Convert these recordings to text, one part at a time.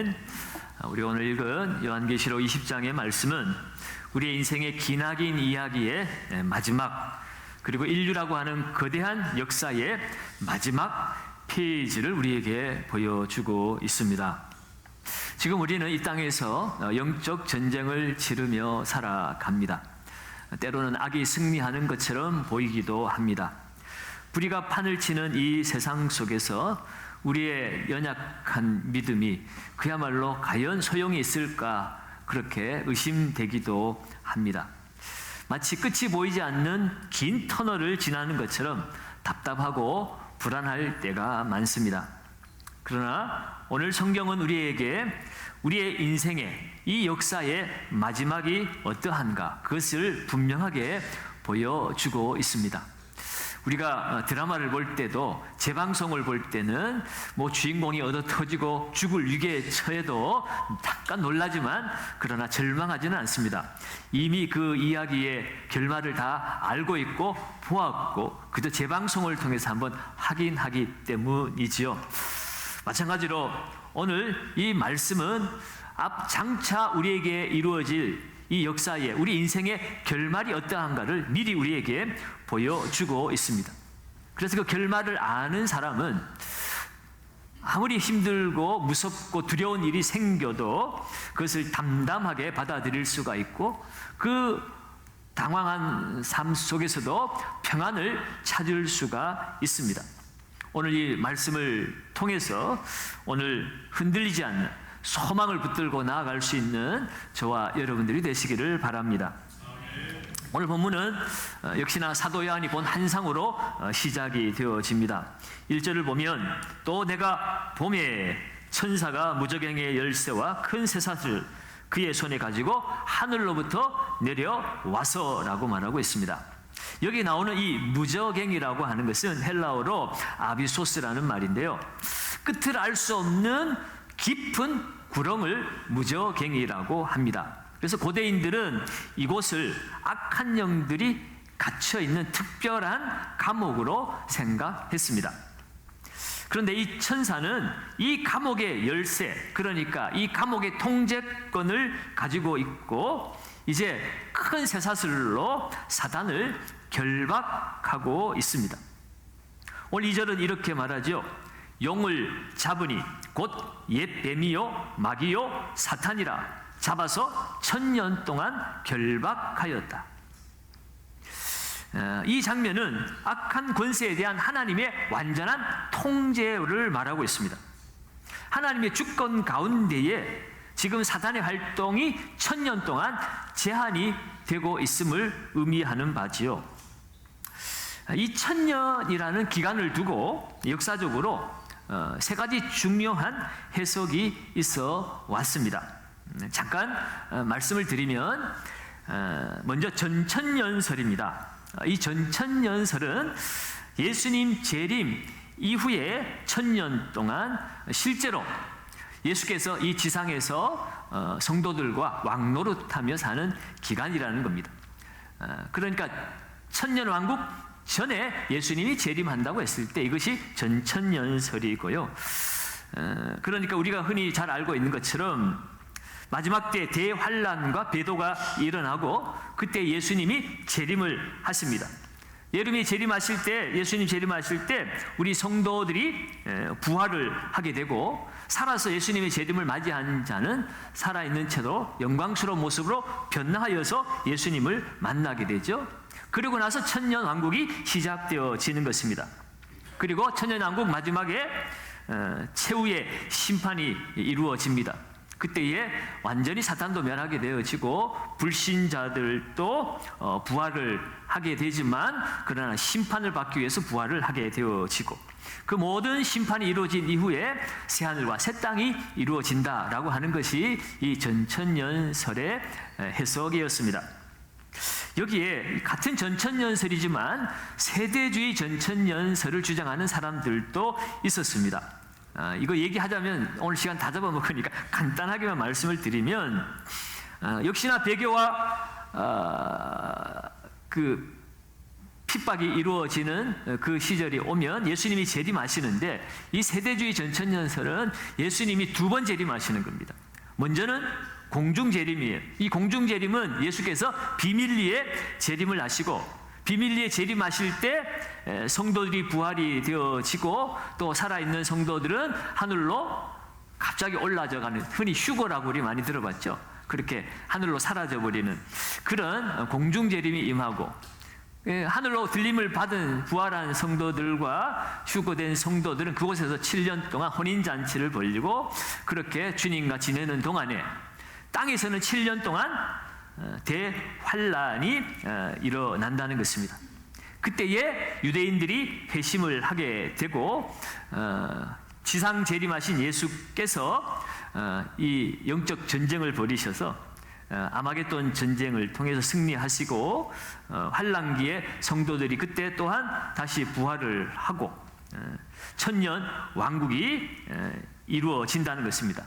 아멘. 우리가 오늘 읽은 요한계시록 20장의 말씀은 우리의 인생의 기나긴 이야기의 마지막, 그리고 인류라고 하는 거대한 역사의 마지막 페이지를 우리에게 보여주고 있습니다. 지금 우리는 이 땅에서 영적 전쟁을 치르며 살아갑니다. 때로는 악이 승리하는 것처럼 보이기도 합니다. 불의가 판을 치는 이 세상 속에서 우리의 연약한 믿음이 그야말로 과연 소용이 있을까, 그렇게 의심되기도 합니다. 마치 끝이 보이지 않는 긴 터널을 지나는 것처럼 답답하고 불안할 때가 많습니다. 그러나 오늘 성경은 우리에게 우리의 인생의 이 역사의 마지막이 어떠한가, 그것을 분명하게 보여주고 있습니다. 우리가 드라마를 볼 때도, 재방송을 볼 때는 주인공이 얻어 터지고 죽을 위기에 처해도 잠깐 놀라지만 그러나 절망하지는 않습니다. 이미 그 이야기의 결말을 다 알고 있고 보았고 그저 재방송을 통해서 한번 확인하기 때문이지요. 마찬가지로 오늘 이 말씀은 장차 우리에게 이루어질 이 역사에 우리 인생의 결말이 어떠한가를 미리 우리에게 보여주고 있습니다. 그래서 그 결말을 아는 사람은 아무리 힘들고 무섭고 두려운 일이 생겨도 그것을 담담하게 받아들일 수가 있고, 그 당황한 삶 속에서도 평안을 찾을 수가 있습니다. 오늘 이 말씀을 통해서 오늘 흔들리지 않는 소망을 붙들고 나아갈 수 있는 저와 여러분들이 되시기를 바랍니다. 오늘 본문은 역시나 사도 요한이 본 환상으로 시작이 되어집니다. 1절을 보면 또 내가 봄에 천사가 무저갱의 열쇠와 큰 쇠사슬 그의 손에 가지고 하늘로부터 내려와서라고 말하고 있습니다. 여기 나오는 이 무저갱이라고 하는 것은 헬라어로 아비소스라는 말인데요, 끝을 알 수 없는 깊은 구렁을 무저갱이라고 합니다. 그래서 고대인들은 이곳을 악한 영들이 갇혀있는 특별한 감옥으로 생각했습니다. 그런데 이 천사는 이 감옥의 열쇠, 그러니까 이 감옥의 통제권을 가지고 있고 이제 큰 쇠사슬로 사단을 결박하고 있습니다. 오늘 2절은 이렇게 말하죠. 용을 잡으니 곧 옛 뱀이요 마귀요 사탄이라 잡아서 1000년 동안 결박하였다. 이 장면은 악한 권세에 대한 하나님의 완전한 통제를 말하고 있습니다. 하나님의 주권 가운데에 지금 사탄의 활동이 1000년 동안 제한이 되고 있음을 의미하는 바지요. 이 1000년이라는 기간을 두고 역사적으로 세 가지 중요한 해석이 있어 왔습니다. 잠깐 말씀을 드리면 먼저 전천년설입니다. 이 전천년설은 예수님 재림 이후에 1000년 동안 실제로 예수께서 이 지상에서 성도들과 왕노릇하며 사는 기간이라는 겁니다. 그러니까 1000년 왕국 전에 예수님이 재림한다고 했을 때 이것이 전천년설이고요. 그러니까 우리가 흔히 잘 알고 있는 것처럼 마지막 때 대환란과 배도가 일어나고 그때 예수님이 재림을 하십니다. 예수님 재림하실 때 우리 성도들이 부활을 하게 되고, 살아서 예수님의 재림을 맞이한 자는 살아있는 채로 영광스러운 모습으로 변화하여서 예수님을 만나게 되죠. 그리고 나서 천년 왕국이 시작되어지는 것입니다. 그리고 천년 왕국 마지막에 최후의 심판이 이루어집니다. 그때에 완전히 사탄도 멸하게 되어지고 불신자들도 부활을 하게 되지만, 그러나 심판을 받기 위해서 부활을 하게 되어지고, 그 모든 심판이 이루어진 이후에 새하늘과 새 땅이 이루어진다라고 하는 것이 이 전천년설의 해석이었습니다. 여기에 같은 전천년설이지만 세대주의 전천년설을 주장하는 사람들도 있었습니다. 이거 얘기하자면 오늘 시간 다 잡아먹으니까 간단하게만 말씀을 드리면, 역시나 배교와 핍박이 이루어지는 그 시절이 오면 예수님이 재림하시는데, 이 세대주의 전천년설은 예수님이 두 번 재림하시는 겁니다. 먼저는 공중재림이에요. 이 공중재림은 예수께서 비밀리에 재림을 하시고, 비밀리에 재림하실 때 성도들이 부활이 되어지고, 또 살아있는 성도들은 하늘로 갑자기 올라져가는, 흔히 휴거라고 우리 많이 들어봤죠. 그렇게 하늘로 사라져버리는 그런 공중재림이 임하고, 하늘로 들림을 받은 부활한 성도들과 휴거된 성도들은 그곳에서 7년 동안 혼인잔치를 벌이고, 그렇게 주님과 지내는 동안에 땅에서는 7년 동안 대환란이 일어난다는 것입니다. 그때에 유대인들이 회심을 하게 되고, 지상 재림하신 예수께서 이 영적 전쟁을 벌이셔서 아마겟돈 전쟁을 통해서 승리하시고, 환란기에 성도들이 그때 또한 다시 부활을 하고 천년 왕국이 이루어진다는 것입니다.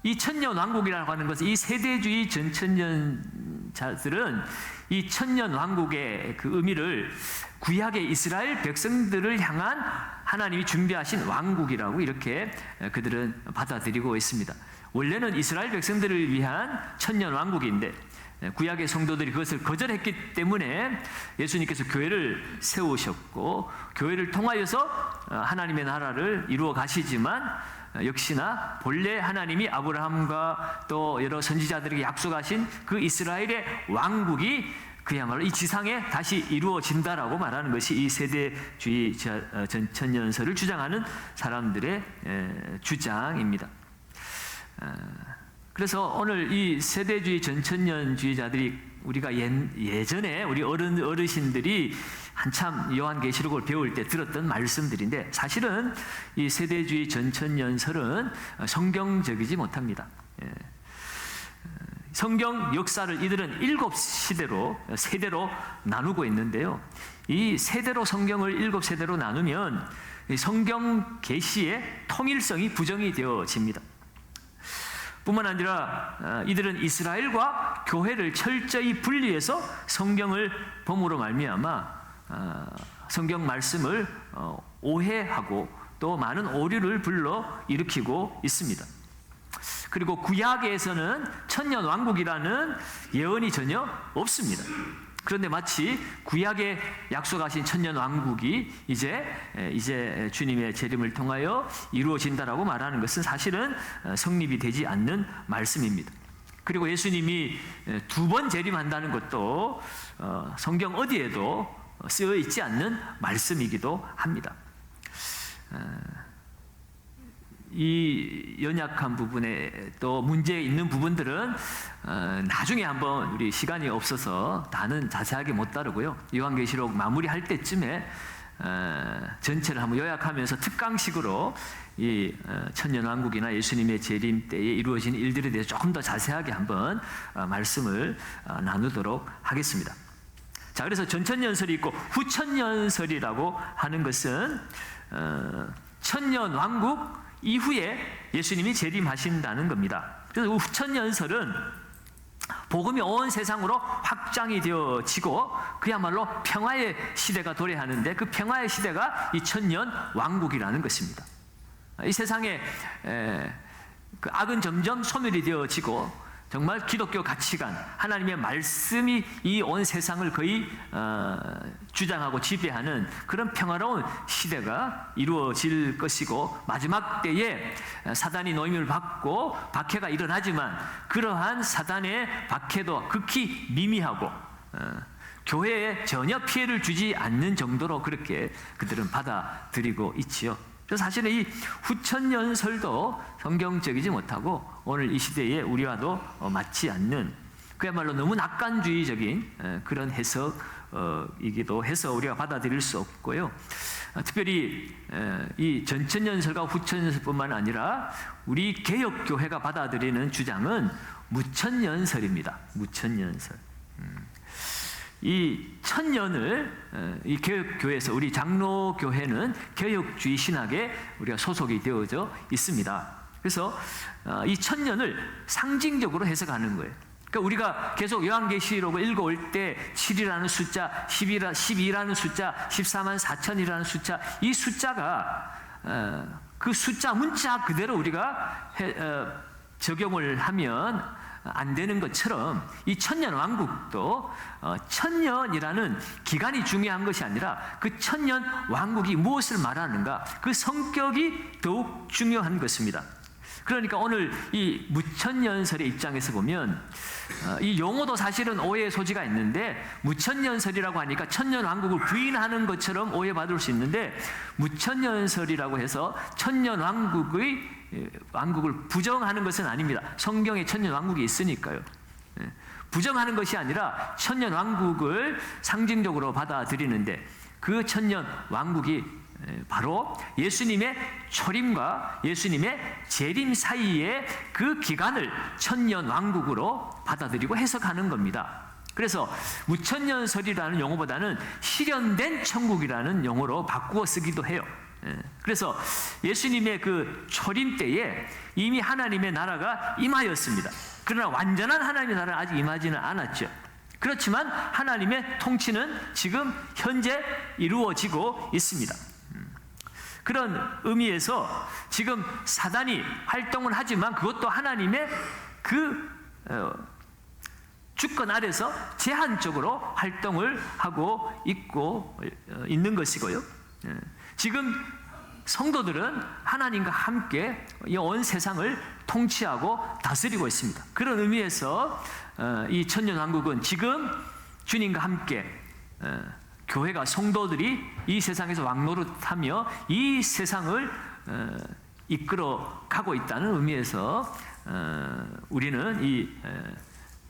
이 천년 왕국이라고 하는 것은, 이 세대주의 전천년자들은 이 천년 왕국의 그 의미를 구약의 이스라엘 백성들을 향한 하나님이 준비하신 왕국이라고 이렇게 그들은 받아들이고 있습니다. 원래는 이스라엘 백성들을 위한 천년 왕국인데, 구약의 성도들이 그것을 거절했기 때문에 예수님께서 교회를 세우셨고, 교회를 통하여서 하나님의 나라를 이루어 가시지만, 역시나 본래 하나님이 아브라함과 또 여러 선지자들에게 약속하신 그 이스라엘의 왕국이 그야말로 이 지상에 다시 이루어진다라고 말하는 것이 이 세대주의 전천년설을 주장하는 사람들의 주장입니다. 그래서 오늘 이 세대주의 전천년주의자들이, 우리가 예전에 우리 어르신들이 한참 요한계시록을 배울 때 들었던 말씀들인데, 사실은 이 세대주의 전천년설은 성경적이지 못합니다. 성경 역사를 이들은 7 세대로 나누고 있는데요. 이 세대로 성경을 7세대로 나누면 성경 계시의 통일성이 부정이 되어집니다. 뿐만 아니라 이들은 이스라엘과 교회를 철저히 분리해서 성경을 봄으로 말미암아 성경 말씀을 오해하고 또 많은 오류를 불러 일으키고 있습니다. 그리고 구약에서는 천년 왕국이라는 예언이 전혀 없습니다. 그런데 마치 구약에 약속하신 천년 왕국이 이제 주님의 재림을 통하여 이루어진다라고 말하는 것은 사실은 성립이 되지 않는 말씀입니다. 그리고 예수님이 2번 재림한다는 것도 성경 어디에도 쓰여 있지 않는 말씀이기도 합니다. 이 연약한 부분에 또 문제 있는 부분들은 나중에 한번, 우리 시간이 없어서 다는 자세하게 못 다루고요. 요한계시록 마무리할 때쯤에 전체를 한번 요약하면서 특강식으로 이 천년왕국이나 예수님의 재림 때에 이루어진 일들에 대해서 조금 더 자세하게 한번 말씀을 나누도록 하겠습니다. 자, 그래서 전천년설이 있고 후천년설이라고 하는 것은 천년왕국 이후에 예수님이 재림하신다는 겁니다. 그래서 후천년설은 복음이 온 세상으로 확장이 되어지고 그야말로 평화의 시대가 도래하는데, 그 평화의 시대가 이 천년 왕국이라는 것입니다. 이 세상에 그 악은 점점 소멸이 되어지고, 정말 기독교 가치관, 하나님의 말씀이 이 온 세상을 거의 주장하고 지배하는 그런 평화로운 시대가 이루어질 것이고, 마지막 때에 사단이 노임을 받고 박해가 일어나지만 그러한 사단의 박해도 극히 미미하고 교회에 전혀 피해를 주지 않는 정도로 그렇게 그들은 받아들이고 있지요. 그래서 사실은 이 후천년설도 성경적이지 못하고 오늘 이 시대에 우리와도 맞지 않는, 그야말로 너무 낙관주의적인 그런 해석이기도 해서 우리가 받아들일 수 없고요. 특별히 이 전천년설과 후천년설뿐만 아니라 우리 개혁교회가 받아들이는 주장은 무천년설입니다. 무천년설. 이 천년을 이 개혁교회에서, 우리 장로교회는 개혁주의 신학에 우리가 소속이 되어져 있습니다. 그래서 이 천년을 상징적으로 해석하는 거예요. 그러니까 우리가 계속 요한계시록을 읽어올 때 7이라는 숫자, 12라는 숫자, 14만 4천이라는 숫자, 이 숫자가 그 숫자 문자 그대로 우리가 적용을 하면 안 되는 것처럼 이 천년 왕국도 천년이라는 기간이 중요한 것이 아니라 그 천년 왕국이 무엇을 말하는가, 그 성격이 더욱 중요한 것입니다. 그러니까 오늘 이 무천년설의 입장에서 보면 이 용어도 사실은 오해의 소지가 있는데, 무천년설이라고 하니까 천년 왕국을 부인하는 것처럼 오해받을 수 있는데, 무천년설이라고 해서 천년 왕국을 부정하는 것은 아닙니다. 성경에 천년 왕국이 있으니까요. 부정하는 것이 아니라 천년 왕국을 상징적으로 받아들이는데, 그 천년 왕국이 바로 예수님의 초림과 예수님의 재림 사이의 그 기간을 천년 왕국으로 받아들이고 해석하는 겁니다. 그래서 무천년설이라는 용어보다는 실현된 천국이라는 용어로 바꾸어 쓰기도 해요. 그래서 예수님의 그 초림 때에 이미 하나님의 나라가 임하였습니다. 그러나 완전한 하나님의 나라는 아직 임하지는 않았죠. 그렇지만 하나님의 통치는 지금 현재 이루어지고 있습니다. 그런 의미에서 지금 사단이 활동을 하지만 그것도 하나님의 그 주권 아래서 제한적으로 활동을 하고 있는 것이고요. 지금 성도들은 하나님과 함께 이 온 세상을 통치하고 다스리고 있습니다. 그런 의미에서 이 천년왕국은 지금 주님과 함께 교회가, 성도들이 이 세상에서 왕노릇하며 이 세상을 이끌어 가고 있다는 의미에서 우리는 이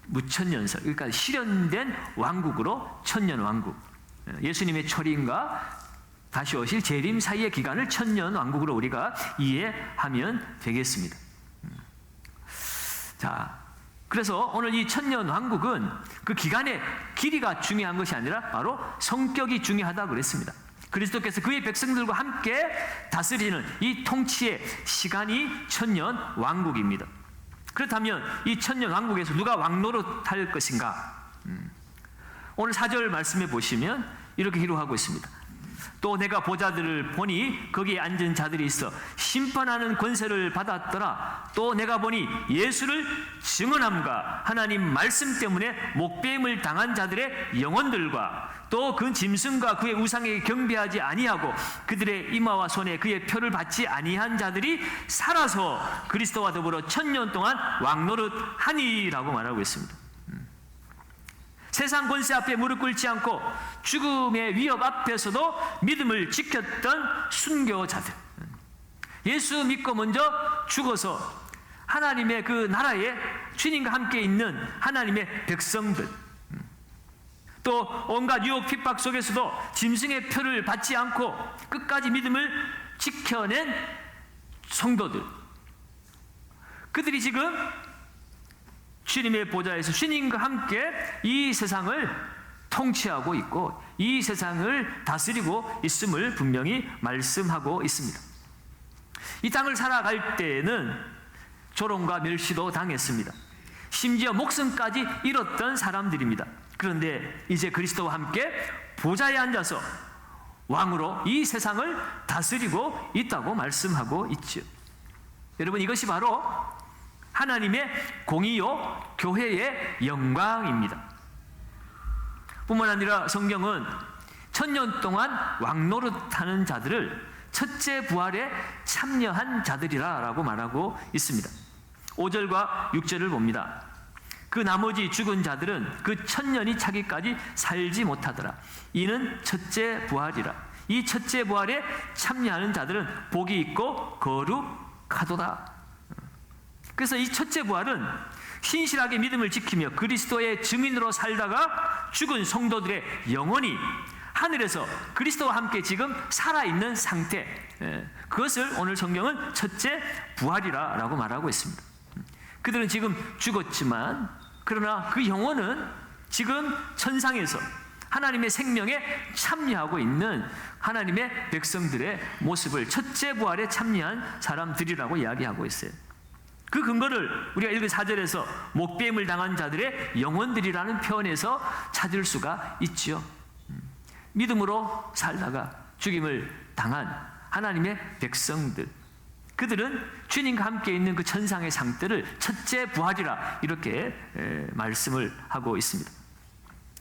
무천년설, 그러니까 실현된 왕국으로 천년왕국, 예수님의 초림과 다시 오실 재림 사이의 기간을 천년왕국으로 우리가 이해하면 되겠습니다. 자, 그래서 오늘 이 천년왕국은 그 기간의 길이가 중요한 것이 아니라 바로 성격이 중요하다고 그랬습니다. 그리스도께서 그의 백성들과 함께 다스리는 이 통치의 시간이 천년왕국입니다. 그렇다면 이 천년왕국에서 누가 왕노릇할 것인가? 오늘 4절 말씀에 보시면 이렇게 기록하고 있습니다. 또 내가 보자들을 보니 거기에 앉은 자들이 있어 심판하는 권세를 받았더라. 또 내가 보니 예수를 증언함과 하나님 말씀 때문에 목배임을 당한 자들의 영혼들과 또 그 짐승과 그의 우상에게 경배하지 아니하고 그들의 이마와 손에 그의 표를 받지 아니한 자들이 살아서 그리스도와 더불어 천년 동안 왕노릇하니라고 말하고 있습니다. 세상 권세 앞에 무릎 꿇지 않고 죽음의 위협 앞에서도 믿음을 지켰던 순교자들, 예수 믿고 먼저 죽어서 하나님의 그 나라에 주님과 함께 있는 하나님의 백성들, 또 온갖 유혹 핍박 속에서도 짐승의 표를 받지 않고 끝까지 믿음을 지켜낸 성도들, 그들이 지금 주님의 보좌에서 주님과 함께 이 세상을 통치하고 있고 이 세상을 다스리고 있음을 분명히 말씀하고 있습니다. 이 땅을 살아갈 때에는 조롱과 멸시도 당했습니다. 심지어 목숨까지 잃었던 사람들입니다. 그런데 이제 그리스도와 함께 보좌에 앉아서 왕으로 이 세상을 다스리고 있다고 말씀하고 있죠. 여러분, 이것이 바로 하나님의 공의요 교회의 영광입니다. 뿐만 아니라 성경은 천년 동안 왕노릇하는 자들을 첫째 부활에 참여한 자들이라고 말하고 있습니다. 5절과 6절을 봅니다. 그 나머지 죽은 자들은 그 천년이 차기까지 살지 못하더라. 이는 첫째 부활이라. 이 첫째 부활에 참여하는 자들은 복이 있고 거룩하도다. 그래서 이 첫째 부활은 신실하게 믿음을 지키며 그리스도의 증인으로 살다가 죽은 성도들의 영혼이 하늘에서 그리스도와 함께 지금 살아있는 상태, 그것을 오늘 성경은 첫째 부활이라고 말하고 있습니다. 그들은 지금 죽었지만 그러나 그 영혼은 지금 천상에서 하나님의 생명에 참여하고 있는 하나님의 백성들의 모습을 첫째 부활에 참여한 사람들이라고 이야기하고 있어요. 그 근거를 우리가 읽은 4절에서 목배임을 당한 자들의 영혼들이라는 표현에서 찾을 수가 있지요. 믿음으로 살다가 죽임을 당한 하나님의 백성들, 그들은 주님과 함께 있는 그 천상의 상태를 첫째 부활이라 이렇게 말씀을 하고 있습니다.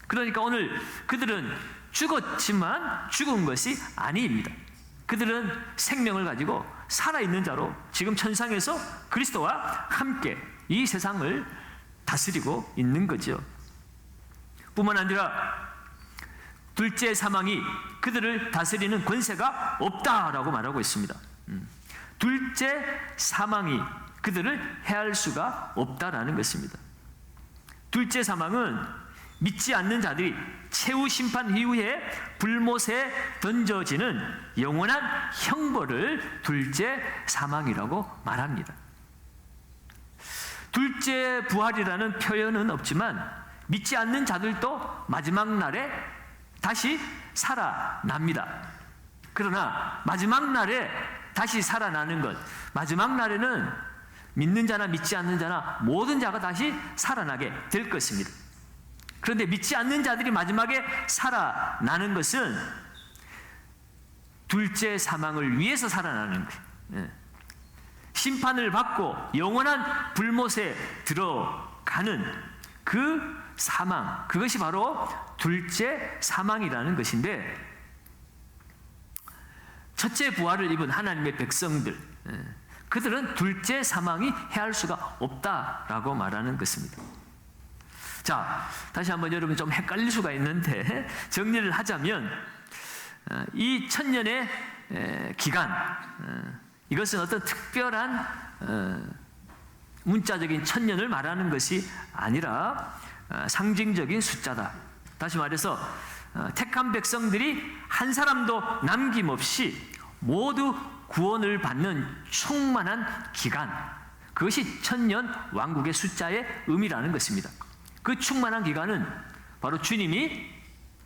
그러니까 오늘 그들은 죽었지만 죽은 것이 아닙니다. 그들은 생명을 가지고 살아있는 자로 지금 천상에서 그리스도와 함께 이 세상을 다스리고 있는 거죠. 뿐만 아니라 둘째 사망이 그들을 다스리는 권세가 없다라고 말하고 있습니다. 둘째 사망이 그들을 해할 수가 없다라는 것입니다. 둘째 사망은 믿지 않는 자들이 최후 심판 이후에 불못에 던져지는 영원한 형벌을 둘째 사망이라고 말합니다. 둘째 부활이라는 표현은 없지만 믿지 않는 자들도 마지막 날에 다시 살아납니다. 그러나 마지막 날에 다시 살아나는 것, 마지막 날에는 믿는 자나 믿지 않는 자나 모든 자가 다시 살아나게 될 것입니다. 그런데 믿지 않는 자들이 마지막에 살아나는 것은 둘째 사망을 위해서 살아나는 거예요. 심판을 받고 영원한 불못에 들어가는 그 사망, 그것이 바로 둘째 사망이라는 것인데, 첫째 부활을 입은 하나님의 백성들, 그들은 둘째 사망이 해할 수가 없다라고 말하는 것입니다. 자, 다시 한번 여러분 좀 헷갈릴 수가 있는데 정리를 하자면 이 천년의 기간, 이것은 어떤 특별한 문자적인 천년을 말하는 것이 아니라 상징적인 숫자다. 다시 말해서 택한 백성들이 한 사람도 남김없이 모두 구원을 받는 충만한 기간, 그것이 천년 왕국의 숫자의 의미라는 것입니다. 그 충만한 기간은 바로 주님이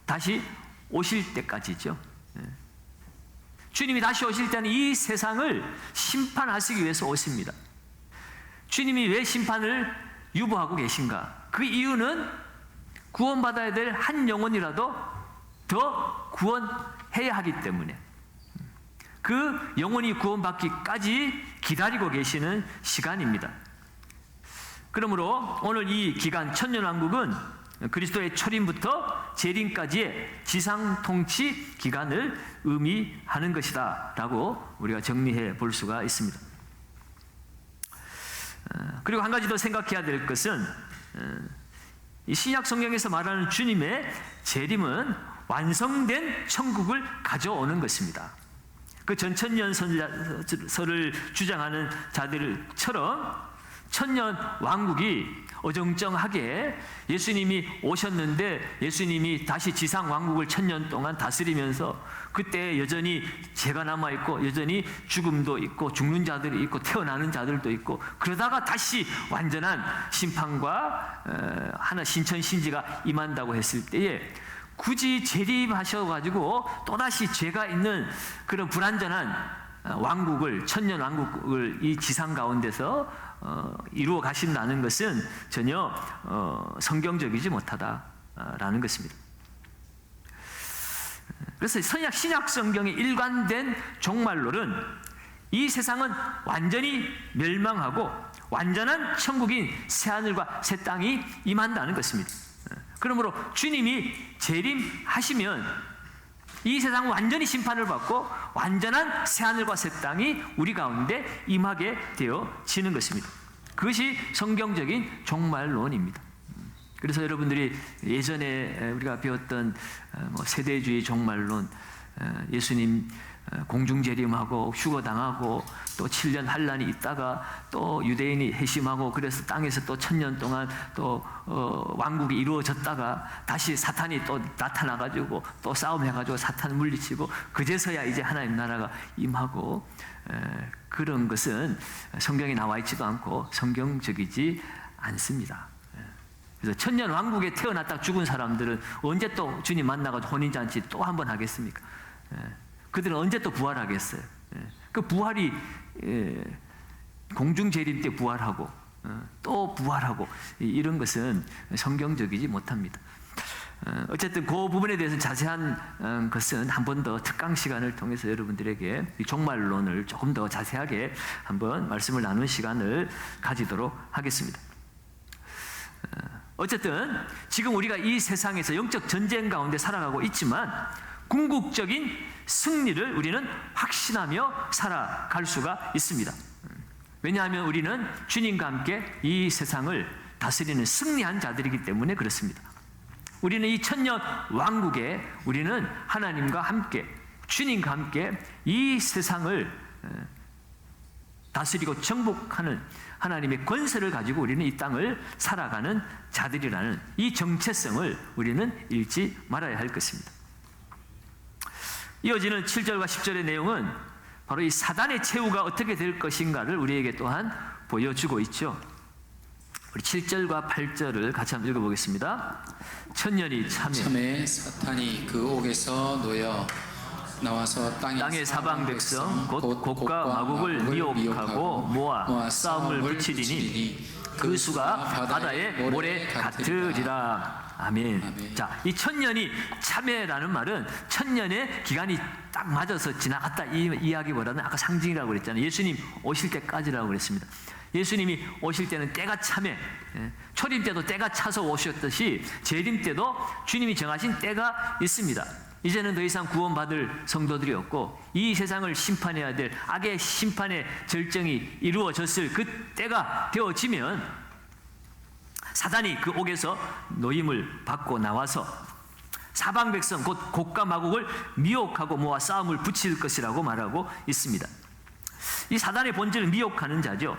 다시 오실 때까지죠. 주님이 다시 오실 때는 이 세상을 심판하시기 위해서 오십니다. 주님이 왜 심판을 유보하고 계신가? 그 이유는 구원받아야 될 한 영혼이라도 더 구원해야 하기 때문에, 그 영혼이 구원받기까지 기다리고 계시는 시간입니다. 그러므로 오늘 이 기간 천년왕국은 그리스도의 초림부터 재림까지의 지상 통치 기간을 의미하는 것이다 라고 우리가 정리해 볼 수가 있습니다. 그리고 한 가지 더 생각해야 될 것은 이 신약 성경에서 말하는 주님의 재림은 완성된 천국을 가져오는 것입니다. 그 전천년설을 주장하는 자들처럼 천년 왕국이 어정쩡하게 예수님이 오셨는데 예수님이 다시 지상 왕국을 천년 동안 다스리면서 그때 여전히 죄가 남아있고 여전히 죽음도 있고 죽는 자들이 있고 태어나는 자들도 있고, 그러다가 다시 완전한 심판과 하나 신천신지가 임한다고 했을 때에 굳이 재림하셔가지고 또다시 죄가 있는 그런 불완전한 왕국을, 천년 왕국을 이 지상 가운데서 이루어 가신다는 것은 전혀 성경적이지 못하다라는 것입니다. 그래서 신약 성경의 일관된 종말론은 이 세상은 완전히 멸망하고 완전한 천국인 새하늘과 새 땅이 임한다는 것입니다. 그러므로 주님이 재림하시면 이 세상은 완전히 심판을 받고 완전한 새하늘과 새 땅이 우리 가운데 임하게 되어지는 것입니다. 그것이 성경적인 종말론입니다. 그래서 여러분들이 예전에 우리가 배웠던 세대주의 종말론, 예수님 공중재림하고 휴거당하고 또 7년 환란이 있다가 또 유대인이 회심하고 그래서 땅에서 또 1000년 동안 또 왕국이 이루어졌다가 다시 사탄이 또 나타나가지고 또 싸움해가지고 사탄을 물리치고 그제서야 이제 하나님 나라가 임하고, 그런 것은 성경에 나와 있지도 않고 성경적이지 않습니다. 그래서 천년 왕국에 태어났다 죽은 사람들은 언제 또 주님 만나가지고 혼인잔치 또 한 번 하겠습니까? 그들은 언제 또 부활하겠어요? 그 부활이 공중 재림 때 부활하고 또 부활하고 이런 것은 성경적이지 못합니다. 어쨌든 그 부분에 대해서 자세한 것은 한 번 더 특강 시간을 통해서 여러분들에게 이 종말론을 조금 더 자세하게 한번 말씀을 나누는 시간을 가지도록 하겠습니다. 어쨌든 지금 우리가 이 세상에서 영적 전쟁 가운데 살아가고 있지만 궁극적인 승리를 우리는 확신하며 살아갈 수가 있습니다. 왜냐하면 우리는 주님과 함께 이 세상을 다스리는 승리한 자들이기 때문에 그렇습니다. 우리는 이 천년 왕국에 우리는 하나님과 함께 주님과 함께 이 세상을 다스리고 정복하는 하나님의 권세를 가지고 우리는 이 땅을 살아가는 자들이라는 이 정체성을 우리는 잃지 말아야 할 것입니다. 이어지는 7절과 10절의 내용은 바로 이 사단의 최후가 어떻게 될 것인가를 우리에게 또한 보여주고 있죠. 우리 7절과 8절을 같이 한번 읽어보겠습니다. 천년이 참에 사탄이 그 옥에서 놓여 나와서 땅의 사방 백성 곧 곡과 마곡을 미혹하고 모아 싸움을 붙이리니 그 수가 바다의 모래 같으리라. 아멘. 자, 이 천년이 참회라는 말은 천년의 기간이 딱 맞아서 지나갔다 이 이야기보다는 아까 상징이라고 그랬잖아요. 예수님 오실 때까지라고 그랬습니다. 예수님이 오실 때는 때가 참에, 초림 때도 때가 차서 오셨듯이 재림 때도 주님이 정하신 때가 있습니다. 이제는 더 이상 구원받을 성도들이 없고 이 세상을 심판해야 될 악의 심판의 절정이 이루어졌을 그 때가 되어지면 사단이 그 옥에서 노임을 받고 나와서 사방 백성 곧 곡과 마곡을 미혹하고 모아 싸움을 붙일 것이라고 말하고 있습니다. 이 사단의 본질은 미혹하는 자죠.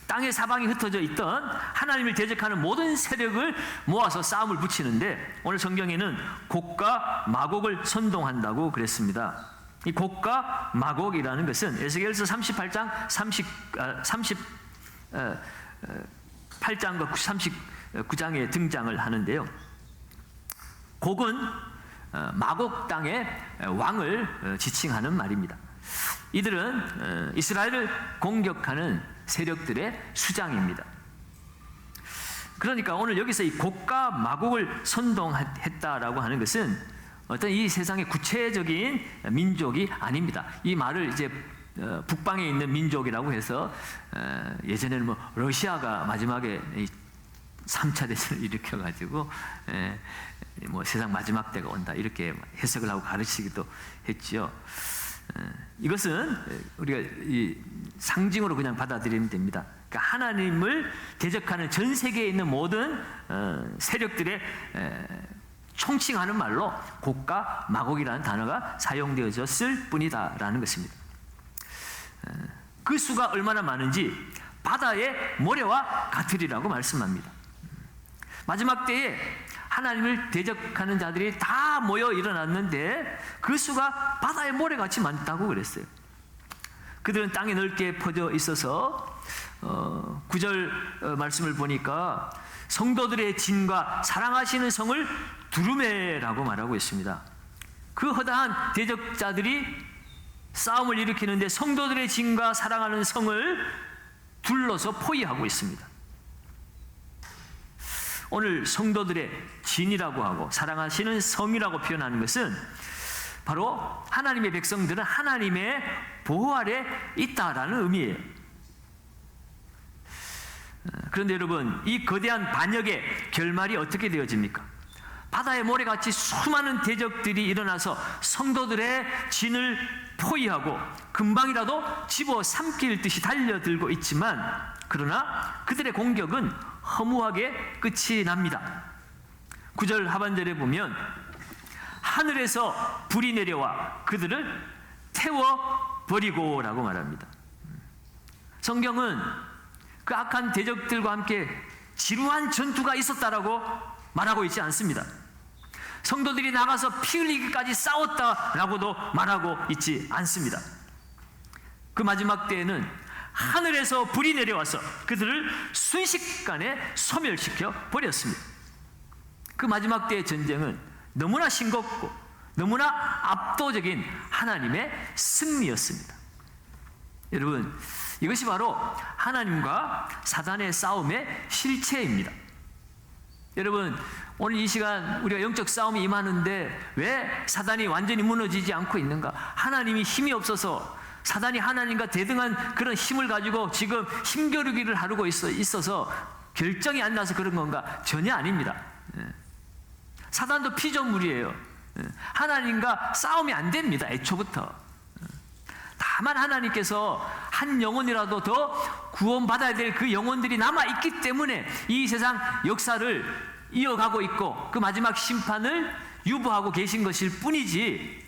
땅의 사방에 흩어져 있던 하나님을 대적하는 모든 세력을 모아서 싸움을 붙이는데 오늘 성경에는 곡과 마곡을 선동한다고 그랬습니다. 이 곡과 마곡이라는 것은 에스겔서 38장 38장과 39장에 등장을 하는데요. 곡은 마곡 땅의 왕을 지칭하는 말입니다. 이들은 이스라엘을 공격하는 세력들의 수장입니다. 그러니까 오늘 여기서 이 곡과 마곡을 선동했다라고 하는 것은 어떤 이 세상의 구체적인 민족이 아닙니다. 이 말을 이제 북방에 있는 민족이라고 해서 예전에는 뭐 러시아가 마지막에 3차 대전을 일으켜가지고 뭐 세상 마지막 때가 온다 이렇게 해석을 하고 가르치기도 했지요. 이것은 우리가 이 상징으로 그냥 받아들이면 됩니다. 그러니까 하나님을 대적하는 전 세계에 있는 모든 세력들의 총칭하는 말로 곡과 마곡이라는 단어가 사용되어졌을 뿐이다라는 것입니다. 그 수가 얼마나 많은지 바다의 모래와 같으리라고 말씀합니다. 마지막 때에 하나님을 대적하는 자들이 다 모여 일어났는데 그 수가 바다의 모래같이 많다고 그랬어요. 그들은 땅에 넓게 퍼져 있어서 9절 말씀을 보니까 성도들의 진과 사랑하시는 성을 두루매라고 말하고 있습니다. 그 허다한 대적자들이 싸움을 일으키는데 성도들의 진과 사랑하는 성을 둘러서 포위하고 있습니다. 오늘 성도들의 진이라고 하고 사랑하시는 성이라고 표현하는 것은 바로 하나님의 백성들은 하나님의 보호 아래 있다라는 의미예요. 그런데 여러분, 이 거대한 반역의 결말이 어떻게 되어집니까? 바다의 모래같이 수많은 대적들이 일어나서 성도들의 진을 포위하고 금방이라도 집어삼킬 듯이 달려들고 있지만 그러나 그들의 공격은 허무하게 끝이 납니다. 9절 하반절에 보면 하늘에서 불이 내려와 그들을 태워버리고 라고 말합니다. 성경은 그 악한 대적들과 함께 지루한 전투가 있었다라고 말하고 있지 않습니다. 성도들이 나가서 피 흘리기까지 싸웠다라고도 말하고 있지 않습니다. 그 마지막 때에는 하늘에서 불이 내려와서 그들을 순식간에 소멸시켜 버렸습니다. 그 마지막 때의 전쟁은 너무나 싱겁고 너무나 압도적인 하나님의 승리였습니다. 여러분, 이것이 바로 하나님과 사단의 싸움의 실체입니다. 여러분, 오늘 이 시간 우리가 영적 싸움이 임하는데 왜 사단이 완전히 무너지지 않고 있는가? 하나님이 힘이 없어서, 사단이 하나님과 대등한 그런 힘을 가지고 지금 힘겨루기를 하고 있어서 결정이 안 나서 그런 건가? 전혀 아닙니다. 사단도 피조물이에요. 하나님과 싸움이 안 됩니다. 애초부터. 다만 하나님께서 한 영혼이라도 더 구원받아야 될 그 영혼들이 남아있기 때문에 이 세상 역사를 이어가고 있고 그 마지막 심판을 유보하고 계신 것일 뿐이지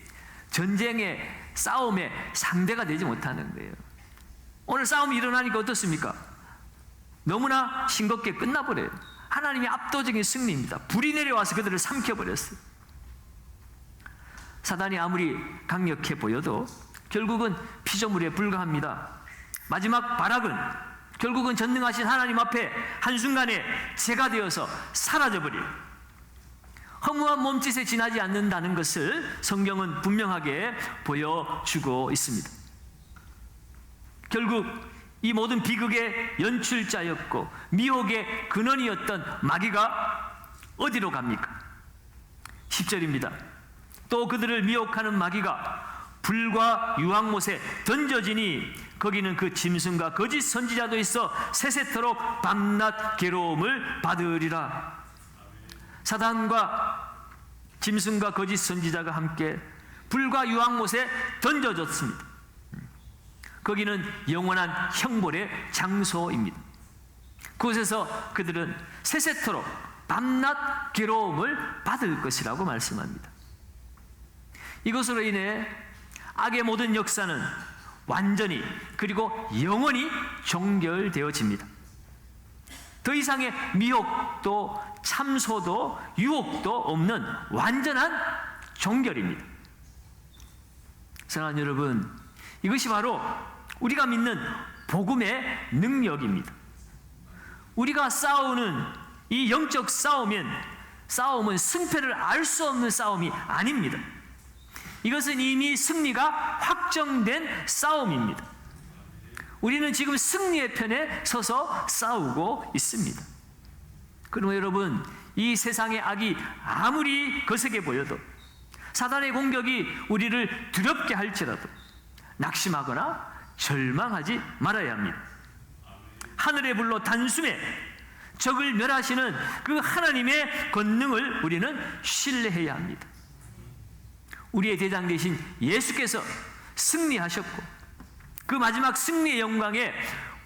전쟁의 싸움의 상대가 되지 못하는 거예요. 오늘 싸움이 일어나니까 어떻습니까? 너무나 싱겁게 끝나버려요. 하나님의 압도적인 승리입니다. 불이 내려와서 그들을 삼켜버렸어요. 사단이 아무리 강력해 보여도 결국은 피조물에 불과합니다. 마지막 발악은 결국은 전능하신 하나님 앞에 한순간에 재가 되어서 사라져버려요. 허무한 몸짓에 지나지 않는다는 것을 성경은 분명하게 보여주고 있습니다. 결국 이 모든 비극의 연출자였고 미혹의 근원이었던 마귀가 어디로 갑니까? 10절입니다. 또 그들을 미혹하는 마귀가 불과 유황못에 던져지니 거기는 그 짐승과 거짓 선지자도 있어 세세토록 밤낮 괴로움을 받으리라. 사단과 짐승과 거짓 선지자가 함께 불과 유황못에 던져졌습니다. 거기는 영원한 형벌의 장소입니다. 그곳에서 그들은 세세토록 밤낮 괴로움을 받을 것이라고 말씀합니다. 이것으로 인해 악의 모든 역사는 완전히 그리고 영원히 종결되어집니다. 더 이상의 미혹도 참소도 유혹도 없는 완전한 종결입니다. 사랑하는 여러분, 이것이 바로 우리가 믿는 복음의 능력입니다. 우리가 싸우는 이 영적 싸움은 승패를 알 수 없는 싸움이 아닙니다. 이것은 이미 승리가 확정된 싸움입니다. 우리는 지금 승리의 편에 서서 싸우고 있습니다. 그러면 여러분, 이 세상의 악이 아무리 거세게 보여도, 사단의 공격이 우리를 두렵게 할지라도 낙심하거나 절망하지 말아야 합니다. 하늘의 불로 단숨에 적을 멸하시는 그 하나님의 권능을 우리는 신뢰해야 합니다. 우리의 대장 되신 예수께서 승리하셨고 그 마지막 승리의 영광에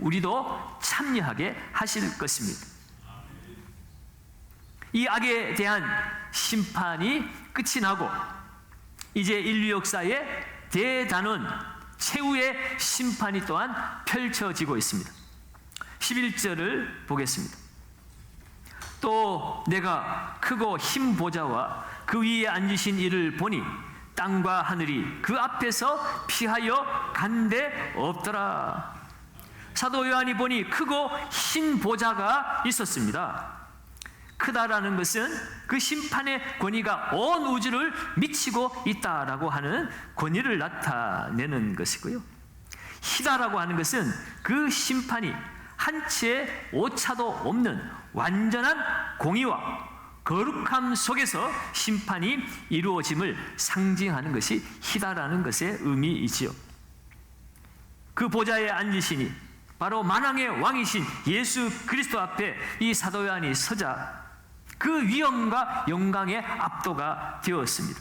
우리도 참여하게 하실 것입니다. 이 악에 대한 심판이 끝이 나고 이제 인류 역사에 대단한 최후의 심판이 또한 펼쳐지고 있습니다. 11절을 보겠습니다. 또 내가 크고 흰 보좌와 그 위에 앉으신 이를 보니 땅과 하늘이 그 앞에서 피하여 간데 없더라. 사도 요한이 보니 크고 흰 보좌가 있었습니다. 크다라는 것은 그 심판의 권위가 온 우주를 미치고 있다라고 하는 권위를 나타내는 것이고요. 희다라고 하는 것은 그 심판이 한 치의 오차도 없는 완전한 공의와 거룩함 속에서 심판이 이루어짐을 상징하는 것이 희다라는 것의 의미이지요. 그 보좌에 앉으시니 바로 만왕의 왕이신 예수 그리스도 앞에 이 사도 요한이 서자 그 위엄과 영광의 압도가 되었습니다.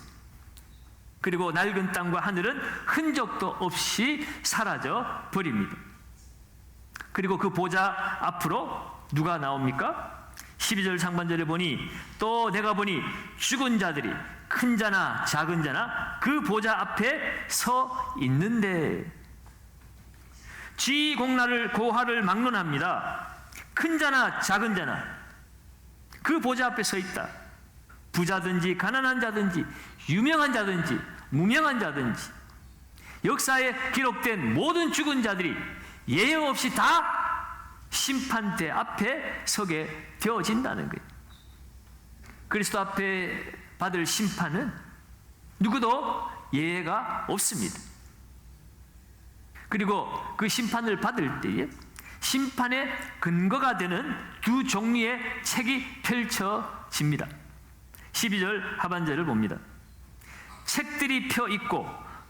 그리고 낡은 땅과 하늘은 흔적도 없이 사라져 버립니다. 그리고 그 보좌 앞으로 누가 나옵니까? 12절 상반절에 보니 또 내가 보니 죽은 자들이 큰 자나 작은 자나 그 보좌 앞에 서 있는데 지공나를 고하를 막론합니다. 큰 자나 작은 자나 그 보좌 앞에 서 있다. 부자든지 가난한 자든지 유명한 자든지 무명한 자든지 역사에 기록된 모든 죽은 자들이 예외 없이 다 심판대 앞에 서게 되어진다는 거예요. 그리스도 앞에 받을 심판은 누구도 예외가 없습니다. 그리고 그 심판을 받을 때에 심판의 근거가 되는 두 종류의 책이 펼쳐집니다. 12절 하반절을 봅니다. 책들이 펴 있고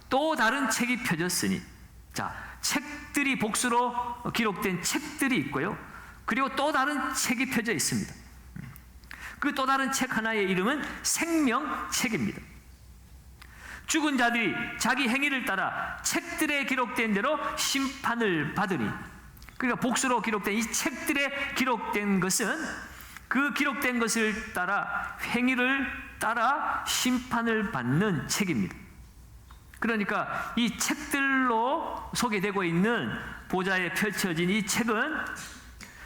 또 다른 책이 펴졌으니, 자, 책들이 복수로 기록된 책들이 있고요. 그리고 또 다른 책이 펴져 있습니다. 그 또 다른 책 하나의 이름은 생명책입니다. 죽은 자들이 자기 행위를 따라 책들에 기록된 대로 심판을 받으니, 그러니까 복수로 기록된 이 책들에 기록된 것은 그 기록된 것을 따라 행위를 따라 심판을 받는 책입니다. 그러니까 이 책들로 소개되고 있는 보좌에 펼쳐진 이 책은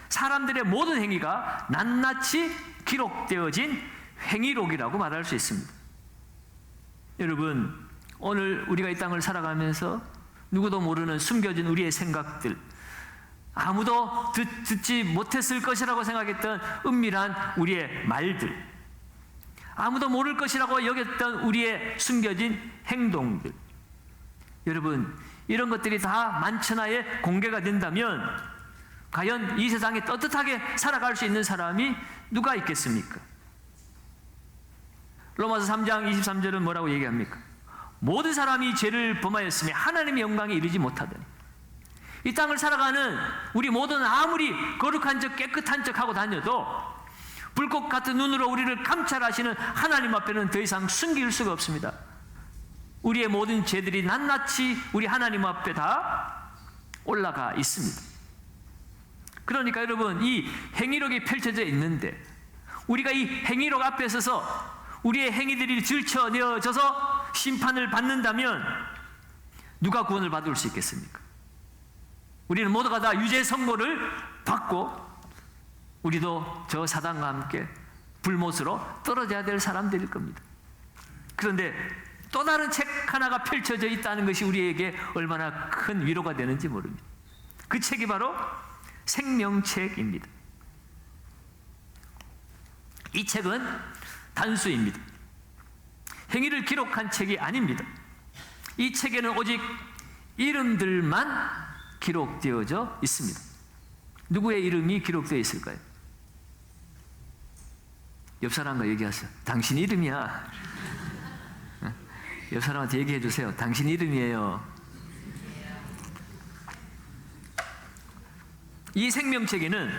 사람들의 모든 행위가 낱낱이 기록되어진 행위록이라고 말할 수 있습니다. 여러분, 오늘 우리가 이 땅을 살아가면서 누구도 모르는 숨겨진 우리의 생각들, 아무도 듣지 못했을 것이라고 생각했던 은밀한 우리의 말들, 아무도 모를 것이라고 여겼던 우리의 숨겨진 행동들, 여러분, 이런 것들이 다 만천하에 공개가 된다면 과연 이 세상에 떳떳하게 살아갈 수 있는 사람이 누가 있겠습니까? 로마서 3장 23절은 뭐라고 얘기합니까? 모든 사람이 죄를 범하였으며 하나님의 영광에 이르지 못하더니. 이 땅을 살아가는 우리 모두는 아무리 거룩한 척 깨끗한 척 하고 다녀도 불꽃 같은 눈으로 우리를 감찰하시는 하나님 앞에는 더 이상 숨길 수가 없습니다. 우리의 모든 죄들이 낱낱이 우리 하나님 앞에 다 올라가 있습니다. 그러니까 여러분, 이 행위록이 펼쳐져 있는데 우리가 이 행위록 앞에 서서 우리의 행위들이 들춰내어져서 심판을 받는다면 누가 구원을 받을 수 있겠습니까? 우리는 모두가 다 유죄 선고를 받고 우리도 저 사단과 함께 불못으로 떨어져야 될 사람들일 겁니다. 그런데 또 다른 책 하나가 펼쳐져 있다는 것이 우리에게 얼마나 큰 위로가 되는지 모릅니다. 그 책이 바로 생명책입니다. 이 책은 단수입니다. 행위를 기록한 책이 아닙니다. 이 책에는 오직 이름들만 기록되어져 있습니다. 누구의 이름이 기록되어 있을까요? 옆 사람과 얘기하세요. 당신 이름이야. 옆 사람한테 얘기해 주세요. 당신 이름이에요. 이 생명책에는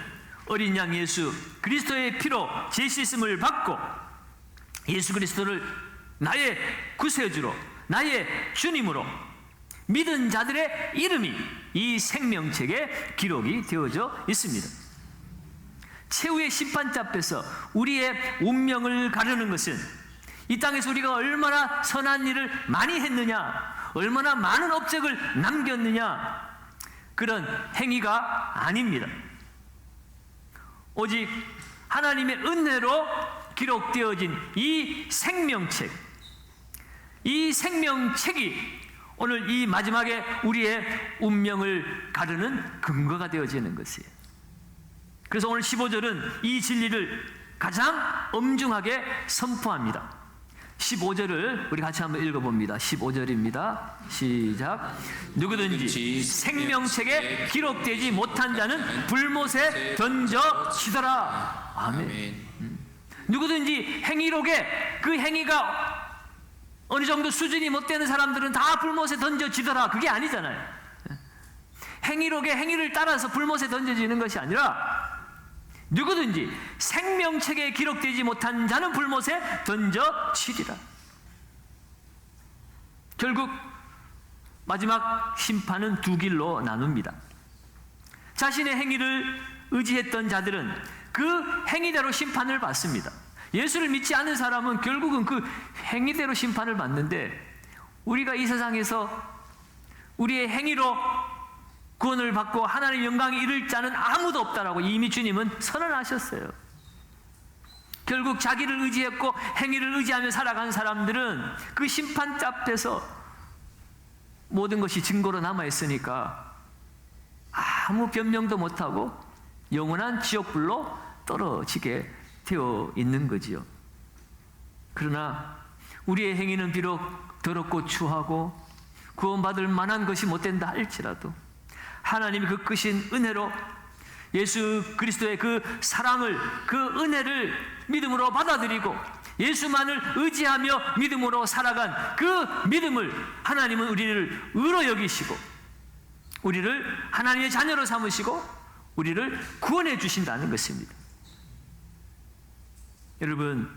어린 양 예수 그리스도의 피로 죄 씻음을 받고 예수 그리스도를 나의 구세주로, 나의 주님으로 믿은 자들의 이름이 이 생명책에 기록이 되어져 있습니다. 최후의 심판자 앞에서 우리의 운명을 가르는 것은 이 땅에서 우리가 얼마나 선한 일을 많이 했느냐, 얼마나 많은 업적을 남겼느냐, 그런 행위가 아닙니다. 오직 하나님의 은혜로 기록되어진 이 생명책, 이 생명책이 오늘 이 마지막에 우리의 운명을 가르는 근거가 되어지는 것이에요. 그래서 오늘 15절은 이 진리를 가장 엄중하게 선포합니다. 15절을 우리 같이 한번 읽어봅니다. 15절입니다. 시작. 누구든지 생명책에 기록되지 못한 자는 불못에 던져지더라. 아멘. 누구든지 행위록에 그 행위가 어느 정도 수준이 못 되는 사람들은 다 불못에 던져지더라. 그게 아니잖아요. 행위록에 행위를 따라서 불못에 던져지는 것이 아니라 누구든지 생명책에 기록되지 못한 자는 불못에 던져지리라. 결국 마지막 심판은 두 길로 나눕니다. 자신의 행위를 의지했던 자들은 그 행위대로 심판을 받습니다. 예수를 믿지 않는 사람은 결국은 그 행위대로 심판을 받는데, 우리가 이 세상에서 우리의 행위로 구원을 받고 하나님의 영광에 이를 자는 아무도 없다라고 이미 주님은 선언하셨어요. 결국 자기를 의지했고 행위를 의지하며 살아간 사람들은 그 심판자 앞에서 모든 것이 증거로 남아있으니까 아무 변명도 못하고 영원한 지옥불로 떨어지게 되어 있는 거지요. 그러나 우리의 행위는 비록 더럽고 추하고 구원받을 만한 것이 못 된다 할지라도 하나님이 그 크신 은혜로 예수 그리스도의 그 사랑을, 그 은혜를 믿음으로 받아들이고 예수만을 의지하며 믿음으로 살아간 그 믿음을 하나님은 우리를 의로 여기시고 우리를 하나님의 자녀로 삼으시고 우리를 구원해 주신다는 것입니다. 여러분,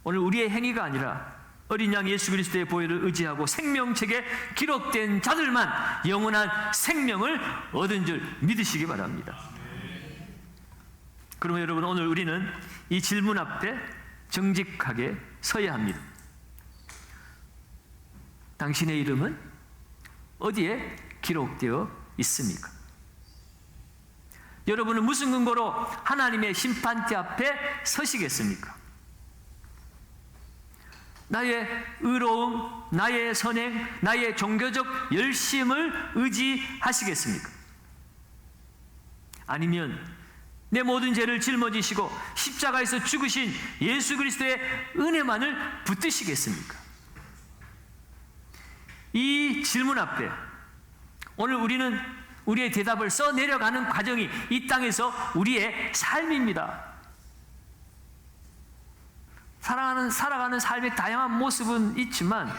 오늘 우리의 행위가 아니라 어린 양 예수 그리스도의 보혈을 의지하고 생명책에 기록된 자들만 영원한 생명을 얻은 줄 믿으시기 바랍니다. 그러면 여러분, 오늘 우리는 이 질문 앞에 정직하게 서야 합니다. 당신의 이름은 어디에 기록되어 있습니까? 여러분은 무슨 근거로 하나님의 심판대 앞에 서시겠습니까? 나의 의로움, 나의 선행, 나의 종교적 열심을 의지하시겠습니까? 아니면 내 모든 죄를 짊어지시고 십자가에서 죽으신 예수 그리스도의 은혜만을 붙드시겠습니까? 이 질문 앞에 오늘 우리는 우리의 대답을 써내려가는 과정이 이 땅에서 우리의 삶입니다. 살아가는 삶의 다양한 모습은 있지만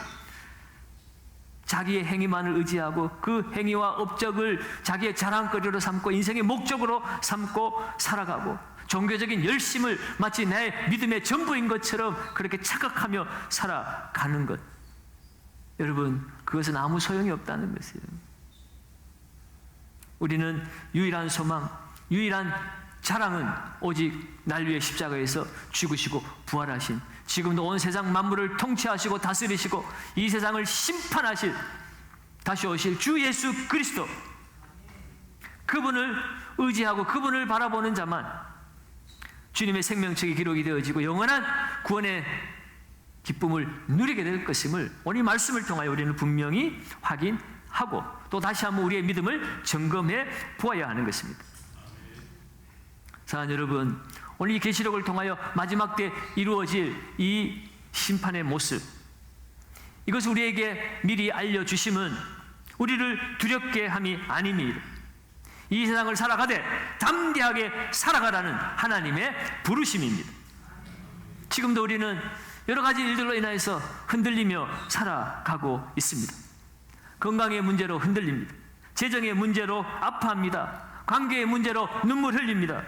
자기의 행위만을 의지하고 그 행위와 업적을 자기의 자랑거리로 삼고 인생의 목적으로 삼고 살아가고 종교적인 열심을 마치 내 믿음의 전부인 것처럼 그렇게 착각하며 살아가는 것, 여러분, 그것은 아무 소용이 없다는 것이에요. 우리는 유일한 소망, 유일한 자랑은 오직 날 위해 십자가에서 죽으시고 부활하신, 지금도 온 세상 만물을 통치하시고 다스리시고 이 세상을 심판하실 다시 오실 주 예수 그리스도, 그분을 의지하고 그분을 바라보는 자만 주님의 생명책이 기록이 되어지고 영원한 구원의 기쁨을 누리게 될 것임을 오늘 말씀을 통하여 우리는 분명히 확인하고 또 다시 한번 우리의 믿음을 점검해 보아야 하는 것입니다. 사랑하는 여러분, 오늘 이 계시록을 통하여 마지막 때 이루어질 이 심판의 모습, 이것을 우리에게 미리 알려주심은 우리를 두렵게 함이 아닙니다. 이 세상을 살아가되 담대하게 살아가라는 하나님의 부르심입니다. 지금도 우리는 여러 가지 일들로 인하여서 흔들리며 살아가고 있습니다. 건강의 문제로 흔들립니다. 재정의 문제로 아파합니다. 관계의 문제로 눈물 흘립니다.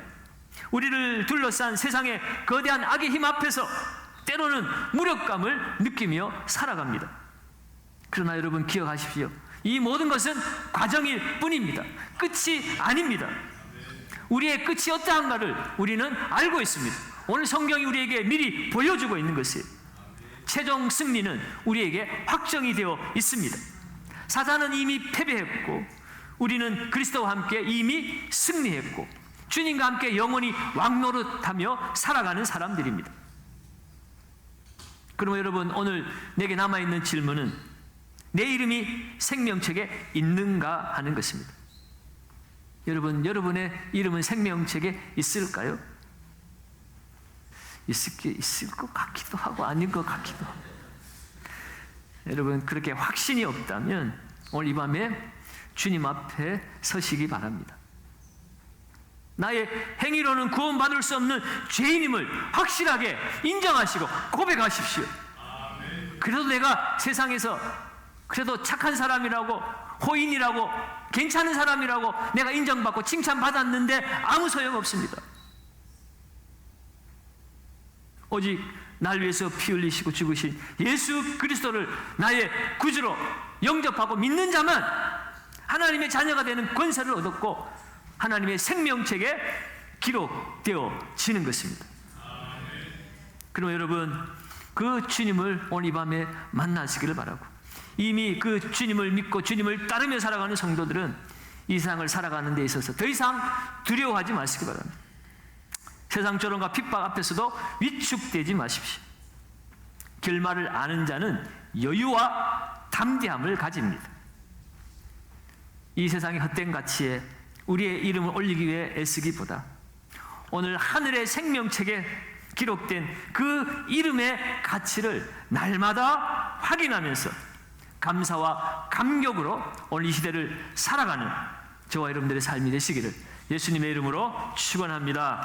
우리를 둘러싼 세상의 거대한 악의 힘 앞에서 때로는 무력감을 느끼며 살아갑니다. 그러나 여러분 기억하십시오. 이 모든 것은 과정일 뿐입니다. 끝이 아닙니다. 우리의 끝이 어떠한가를 우리는 알고 있습니다. 오늘 성경이 우리에게 미리 보여주고 있는 것이에요. 최종 승리는 우리에게 확정이 되어 있습니다. 사단은 이미 패배했고 우리는 그리스도와 함께 이미 승리했고 주님과 함께 영원히 왕노릇하며 살아가는 사람들입니다. 그러면 여러분, 오늘 내게 남아있는 질문은 내 이름이 생명책에 있는가 하는 것입니다. 여러분, 여러분의 이름은 생명책에 있을까요? 있을 것 같기도 하고 아닌 것 같기도 하고. 여러분, 그렇게 확신이 없다면 오늘 이 밤에 주님 앞에 서시기 바랍니다. 나의 행위로는 구원받을 수 없는 죄인임을 확실하게 인정하시고 고백하십시오. 그래도 내가 세상에서 그래도 착한 사람이라고, 호인이라고, 괜찮은 사람이라고 내가 인정받고 칭찬받았는데 아무 소용없습니다. 오직 날 위해서 피 흘리시고 죽으신 예수 그리스도를 나의 구주로 영접하고 믿는 자만 하나님의 자녀가 되는 권세를 얻었고 하나님의 생명책에 기록되어지는 것입니다. 그러면 여러분, 그 주님을 오늘 이 밤에 만나시기를 바라고, 이미 그 주님을 믿고 주님을 따르며 살아가는 성도들은 이 세상을 살아가는 데 있어서 더 이상 두려워하지 마시기 바랍니다. 세상 조롱과 핍박 앞에서도 위축되지 마십시오. 결말을 아는 자는 여유와 담대함을 가집니다. 이 세상의 헛된 가치에 우리의 이름을 올리기 위해 애쓰기보다 오늘 하늘의 생명책에 기록된 그 이름의 가치를 날마다 확인하면서 감사와 감격으로 오늘 이 시대를 살아가는 저와 여러분들의 삶이 되시기를 예수님의 이름으로 축원합니다.